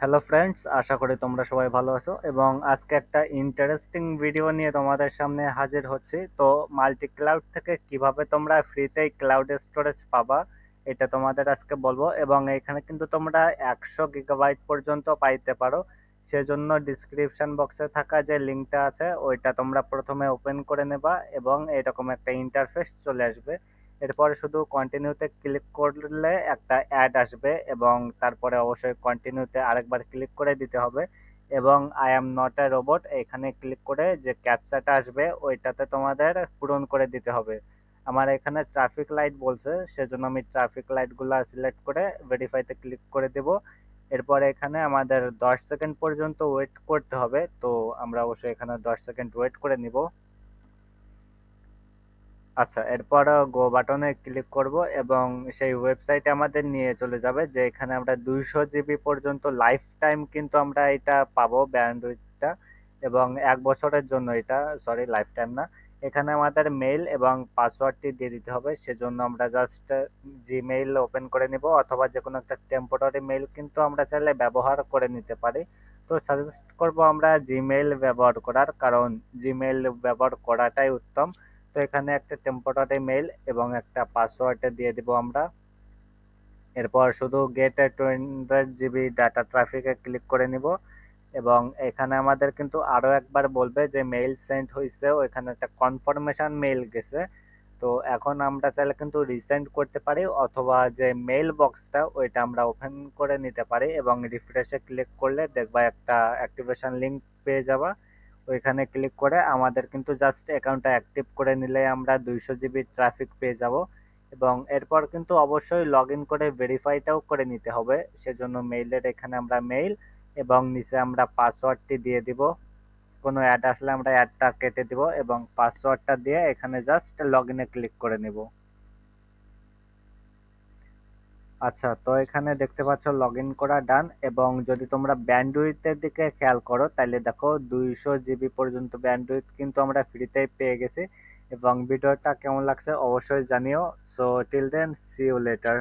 Hello friends, আশা করি তোমরা সবাই ভালো আছো এবং আজকে একটা ইন্টারেস্টিং ভিডিও নিয়ে তোমাদের সামনে হাজির হচ্ছি। তো মাল্টি ক্লাউড থেকে কিভাবে তোমরা ফ্রিতেই ক্লাউড স্টোরেজ পাবা এটা তোমাদের আজকে বলবো। এবং এখানে কিন্তু তোমরা 100 গিগাবাইট পর্যন্ত পাইতে পারো। সেজন্য ডিসক্রিপশন বক্সে থাকা যে লিঙ্কটা আছে ওইটা তোমরা প্রথমে ওপেন করে নেবা এবং এরকম একটা ইন্টারফেস চলে আসবে। এরপরে শুধু কন্টিনিউতে ক্লিক করলে একটা অ্যাড আসবে এবং তারপরে অবশ্যই কন্টিনিউতে আরেকবার ক্লিক করে দিতে হবে এবং I am not a robot এখানে ক্লিক করে যে ক্যাপচাটা আসবে ওইটাতে তোমাদের পূরণ করে দিতে হবে। আমার এখানে ট্রাফিক লাইট বলছে, সেজন্য আমি ট্রাফিক লাইটগুলো সিলেক্ট করে ভেরিফাইতে ক্লিক করে দেব। এরপরে এখানে আমাদের 10 সেকেন্ড পর্যন্ত ওয়েট করতে হবে, তো আমরা অবশ্যই এখানে 10 সেকেন্ড ওয়েট করে নিব। আচ্ছা, এরপর গো বাটনে ক্লিক করব এবং সেই ওয়েবসাইটে আমাদের নিয়ে চলে যাবে, যে এখানে আমরা 200 জিবি পর্যন্ত লাইফ টাইম কিন্তু আমরা এটা পাবো ব্যান্ডউইথটা, এবং 1 বছরের জন্য এটা, সরি লাইফ টাইম না। এখানে আমাদের মেইল এবং পাসওয়ার্ডটি দিয়ে দিতে হবে, সেজন্য আমরা জাস্ট জিমেইল ওপেন করে নিব, অথবা যে কোনো একটা টেম্পোরারি মেইল কিন্তু আমরা চাইলে ব্যবহার করে নিতে পারি। তো সাজেস্ট করব আমরা জিমেইল ব্যবহার করার, কারণ জিমেইল ব্যবহার করাটাই উত্তম। তো এখানে একটা টেম্পোরারি মেইল এবং একটা পাসওয়ার্ড দিয়ে দিব আমরা। এরপর শুধু গেট 200 জিবি ডাটা ট্রাফিকে ক্লিক করে নিব এবং এখানে আমাদের কিন্তু আরো একবার বলবে যে মেইল সেন্ড হয়েছে, ওইখানে একটা কনফার্মেশন মেইল গেছে। তো এখন আমরা চাইলে কিন্তু রিসেন্ড করতে পারি, অথবা যে মেইল বক্সটা ওইটা আমরা ওপেন করে নিতে পারি এবং রিফ্রেশে ক্লিক করলে দেখবা একটা অ্যাক্টিভেশন লিংক পেয়ে যাবা। ওইখানে ক্লিক করে আমাদের কিন্তু জাস্ট অ্যাকাউন্টটা অ্যাক্টিভ করে নিলে আমরা 200 জিবি ট্রাফিক পেয়ে যাব। এবং এরপর কিন্তু অবশ্যই লগ ইন করে ভেরিফাইটাও করে নিতে হবে, সেজন্য মেইলের এখানে আমরা মেইল এবং নিচে আমরা পাসওয়ার্ডটি দিয়ে দিব। কোনো অ্যাড আসলে আমরা অ্যাডটা কেটে দিব এবং পাসওয়ার্ডটা দিয়ে এখানে জাস্ট লগ ইনে ক্লিক করে নিব। আচ্ছা, তো এখানে দেখতে পাচ্ছ লগ ইন করা ডান। এবং যদি তোমরা ব্যান্ডউইথের দিকে খেয়াল করো তাহলে দেখো 200 জিবি পর্যন্ত ব্যান্ডউইথ কিন্তু আমরা ফ্রিতেই পেয়ে গেছি। এবং ভিডিওটা কেমন লাগছে অবশ্যই জানিও। So till then, see you letter.